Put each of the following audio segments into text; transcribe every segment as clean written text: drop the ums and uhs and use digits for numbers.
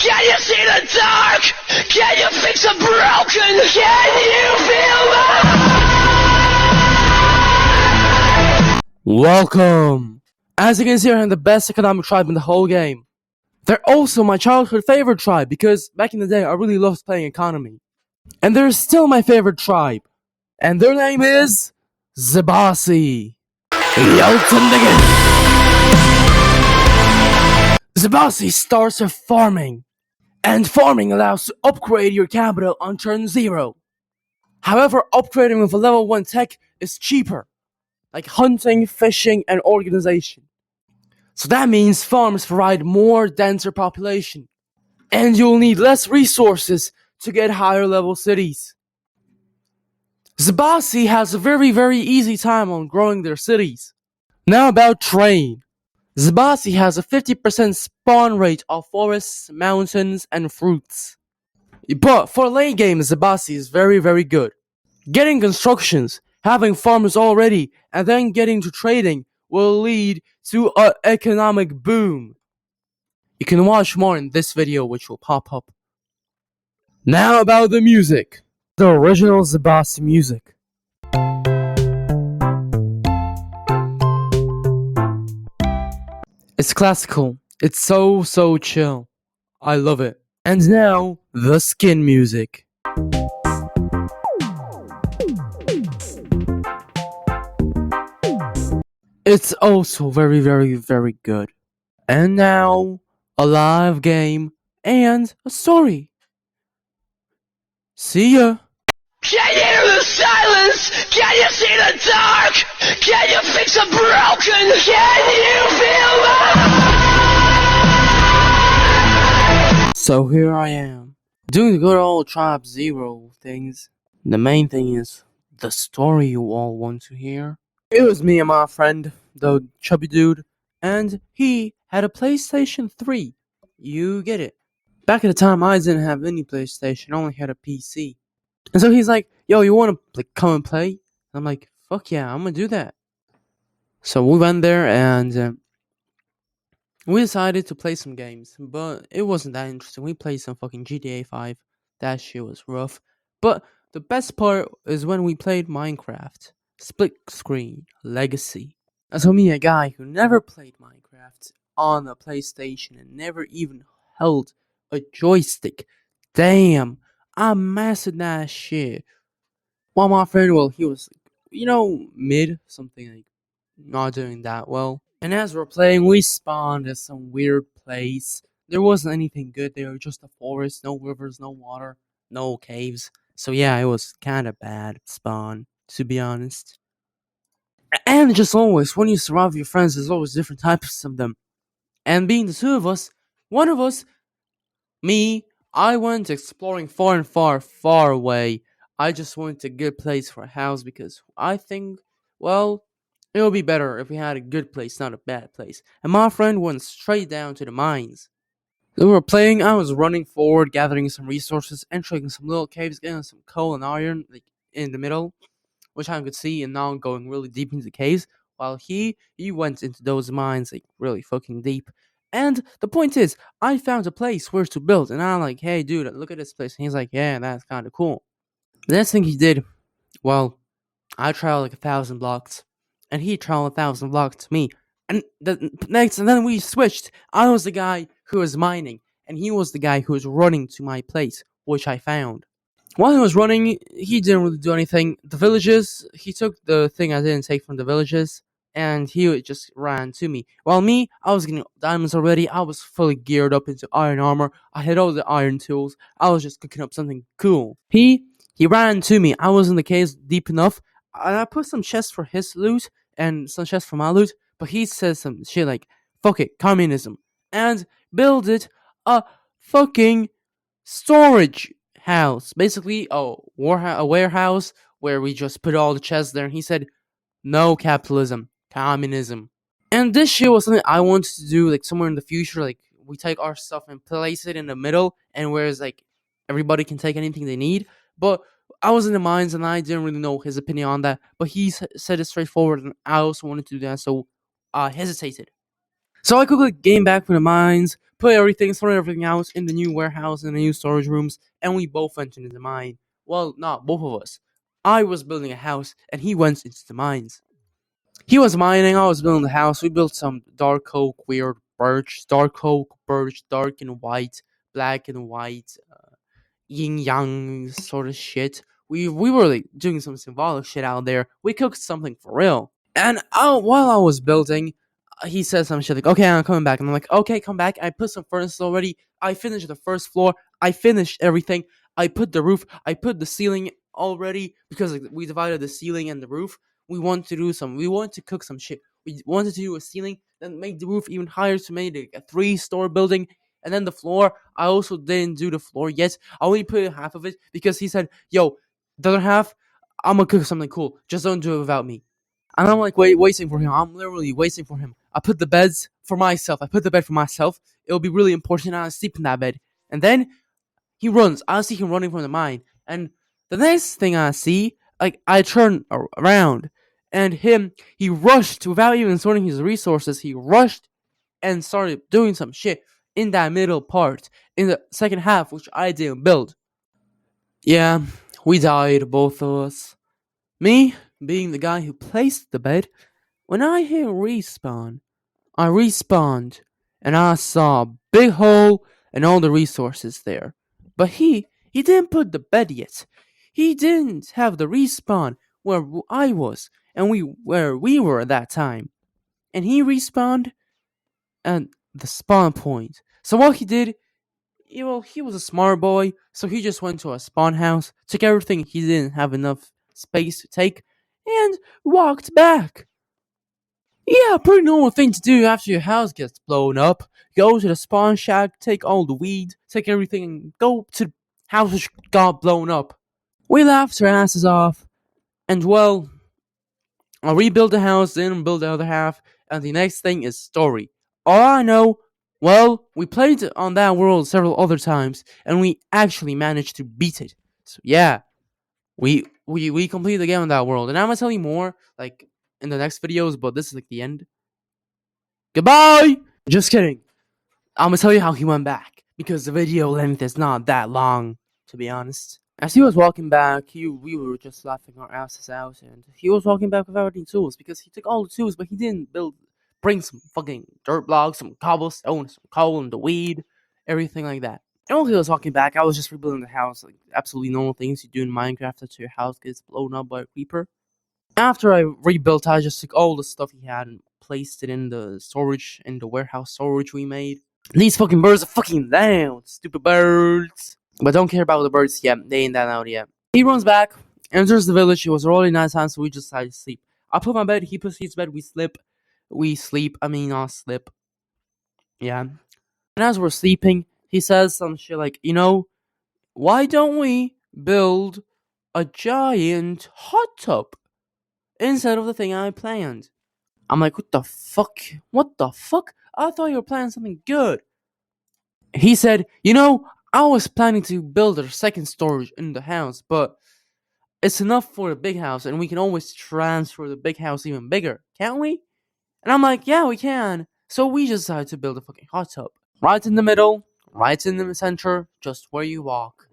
Can you see the dark? Can you fix a broken? Can you feel the... Welcome! As you can see, I'm the best economic tribe in the whole game. They're also my childhood favorite tribe because back in the day I really loved playing economy. And they're still my favorite tribe. And their name is... Zebasi. Zebasi starts with farming. And farming allows to upgrade your capital on turn 0. However, upgrading with a level 1 tech is cheaper. Like hunting, fishing, and organization. So that means farms provide more denser population. And you'll need less resources to get higher level cities. Zebasi has a very easy time on growing their cities. Now about trade. Zebasi has a 50% spawn rate of forests, mountains, and fruits. But for late game, Zebasi is very good. Getting constructions, having farms already, and then getting to trading will lead to an economic boom. You can watch more in this video which will pop up. Now about the music. The original Zebasi music. It's classical. It's so chill. I love it. And now, the skin music. It's also very good. And now, a live game and a story. See ya! Can you hear the silence? Can you see the dark? Can you fix a broken? Can you feel the... So here I am, doing the good old Tribe Zero things. The main thing is the story you all want to hear. It was me and my friend, the chubby dude, and he had a PlayStation 3. You get it. Back at the time, I didn't have any PlayStation, I only had a PC. And so he's like, yo, you wanna come and play? And I'm like, fuck yeah, I'm gonna do that. So we went there and we decided to play some games, but it wasn't that interesting. We played some fucking GTA 5. That shit was rough. But the best part is when we played Minecraft. Split Screen Legacy. And so me, a guy who never played Minecraft on a PlayStation and never even held a joystick. Damn, I mastered that shit. While my friend, well, he was, mid, something like not doing that well. And as we're playing, we spawned at some weird place. There wasn't anything good there, just a forest, no rivers, no water, no caves. So yeah, it was kind of bad spawn, to be honest. And just always, when you surround your friends, there's always different types of them. And being the two of us, one of us, me, I went exploring far and far away. I just wanted a good place for a house because I think, well, it would be better if we had a good place, not a bad place. And my friend went straight down to the mines. We were playing, I was running forward, gathering some resources, entering some little caves, getting some coal and iron, like, in the middle, which I could see, and now going really deep into the caves, while he went into those mines, like, really fucking deep. And the point is, I found a place where to build, and I'm like, hey, dude, look at this place. And he's like, yeah, that's kind of cool. The next thing he did, well, I traveled like 1,000 blocks, and he traveled 1,000 blocks to me. And then we switched. I was the guy who was mining, and he was the guy who was running to my place, which I found. While he was running, he didn't really do anything. The villages, he took the thing I didn't take from the villages, and he just ran to me. While me, I was getting diamonds already. I was fully geared up into iron armor. I had all the iron tools. I was just cooking up something cool. He ran to me. I was in the caves deep enough, and I put some chests for his loot and some chests for my loot. But he says some shit like, fuck it, communism. And builded a fucking storage house. Basically, a warehouse where we just put all the chests there. And he said, no capitalism, communism. And this shit was something I wanted to do, like, somewhere in the future. Like, we take our stuff and place it in the middle. And whereas, like, everybody can take anything they need. But I was in the mines and I didn't really know his opinion on that. But he said it straightforward. And I also wanted to do that. So I hesitated. So I quickly came back from the mines, put everything, sorted everything out in the new warehouse and the new storage rooms, and we both went into the mine. Well, not both of us. I was building a house, and he went into the mines. He was mining, I was building the house. We built some dark oak, weird birch, dark oak, birch, dark and white, black and white, yin yang sort of shit. We were like doing some symbolic shit out there. We cooked something for real. And while I was building, he said some shit like, "Okay, I'm coming back." And I'm like, "Okay, come back." I put some furnaces already. I finished the first floor. I finished everything. I put the roof. I put the ceiling already because like, we divided the ceiling and the roof. We wanted to do some. We wanted to cook some shit. We wanted to do a ceiling, then make the roof even higher to make it a 3-story building. And then the floor, I also didn't do the floor yet. I only put half of it because he said, "Yo, the other half, I'm gonna cook something cool. Just don't do it without me." And I'm like waiting for him. I'm literally waiting for him. I put the beds for myself. I put the bed for myself. It'll be really important I sleep in that bed. And then he runs. I see him running from the mine. And the next thing I see, like I turn around, and he rushed without even sorting his resources. He rushed and started doing some shit in that middle part, in the second half, which I didn't build. Yeah, we died, both of us. Me, being the guy who placed the bed, when I hit respawn, I respawned, and I saw a big hole and all the resources there. But he didn't put the bed yet. He didn't have the respawn where I was, and where we were at that time. And he respawned at the spawn point. So what he did, he was a smart boy, so he just went to a spawn house, took everything he didn't have enough space to take, and walked back. Yeah, pretty normal thing to do after your house gets blown up. Go to the spawn shack, take all the weed, take everything, and go to the house which got blown up. We laughed our asses off, and well, I'll rebuild the house, then build the other half, and the next thing is story. All I know, well, we played on that world several other times, and we actually managed to beat it. So yeah, we completed the game on that world, and I'm gonna tell you more like in the next videos, but this is like the end. Goodbye! Just kidding. I'm gonna tell you how he went back, because the video length is not that long, to be honest. As he was walking back, we were just laughing our asses out, and he was walking back without any tools, because he took all the tools, but he didn't bring some fucking dirt blocks, some cobblestone, some coal, and the weed, everything like that. And while he was walking back, I was just rebuilding the house, like absolutely normal things you do in Minecraft after your house gets blown up by a creeper. After I rebuilt, I just took all the stuff he had and placed it in the warehouse storage we made. These fucking birds are fucking loud, stupid birds. But don't care about the birds yet, they ain't that loud yet. He runs back, enters the village. It was really nice time, so we just decided to sleep. I put my bed, he puts his bed, we sleep. I'll slip. Yeah. And as we're sleeping, he says some shit like, why don't we build a giant hot tub instead of the thing I planned? I'm like, what the fuck? What the fuck? I thought you were planning something good. He said, I was planning to build a second storage in the house, but it's enough for the big house, and we can always transfer the big house even bigger, can't we? And I'm like, yeah, we can. So we just decided to build a fucking hot tub. Right in the middle, right in the center, just where you walk.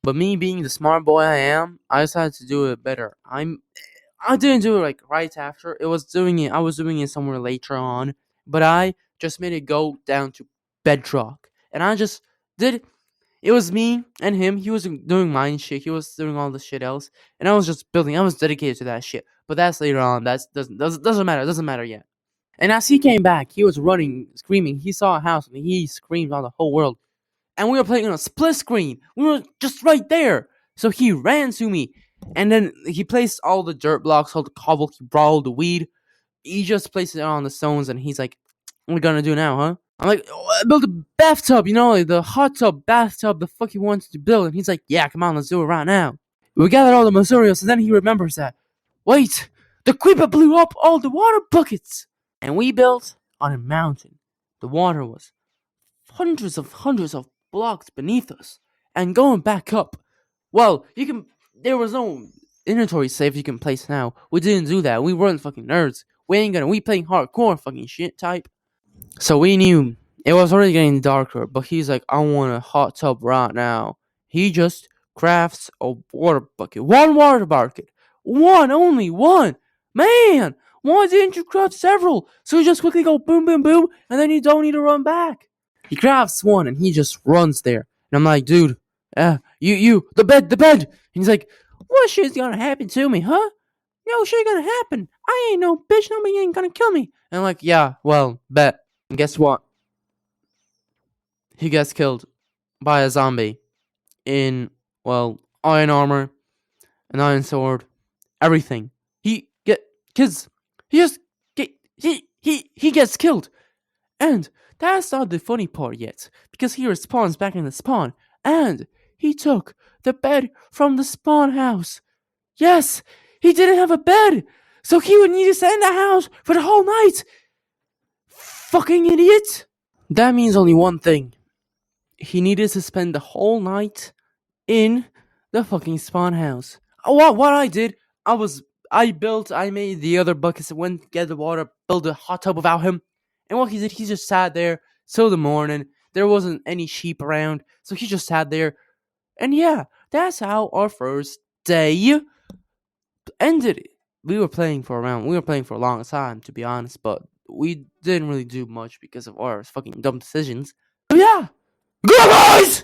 But me being the smart boy I am, I decided to do it better. I didn't do it like right after. I was doing it somewhere later on, but I just made it go down to bedrock. And I just did. It was me and him. He was doing mine shit. He was doing all the shit else, and I was just building. I was dedicated to that shit. But that's later on. That doesn't matter. It doesn't matter yet. And as he came back, he was running, screaming. He saw a house, and he screamed on the whole world. And we were playing on a split screen. We were just right there. So he ran to me, and then he placed all the dirt blocks, all the cobble. He brought all the weed. He just placed it on the stones, and he's like, "What are we gonna do now, huh?" I'm like, build a bathtub, like the hot tub, bathtub, the fuck he wanted to build. And he's like, yeah, come on, let's do it right now. We gathered all the materials, and then he remembers that, wait, the creeper blew up all the water buckets. And we built on a mountain. The water was hundreds of blocks beneath us. And going back up, well, there was no inventory save you can place now. We didn't do that. We weren't fucking nerds. We playing hardcore fucking shit type. So we knew It was already getting darker, but he's like, I want a hot tub right now. He just crafts a water bucket. One water bucket. One, only one. Man, why didn't you craft several? So you just quickly go boom, boom, boom, and then you don't need to run back. He crafts one and he just runs there. And I'm like, dude, the bed. And he's like, what shit's gonna happen to me, huh? No shit gonna happen. I ain't no bitch, nobody ain't gonna kill me. And I'm like, yeah, well, bet. And guess what? He gets killed by a zombie in, well, iron armor, an iron sword, everything. He get kids. He just get he gets killed, and that's not the funny part yet, because he respawns back in the spawn, and he took the bed from the spawn house. Yes, he didn't have a bed, so he would need to stay in the house for the whole night. Fucking idiot. That means only one thing. He needed to spend the whole night in the fucking spawn house. What I did, I made the other buckets, went get the water, built a hot tub without him. And what he did, he just sat there till the morning. There wasn't any sheep around, so he just sat there. And yeah, that's how our first day ended. We were playing for a long time, to be honest, but we didn't really do much because of our fucking dumb decisions. But yeah, good boys!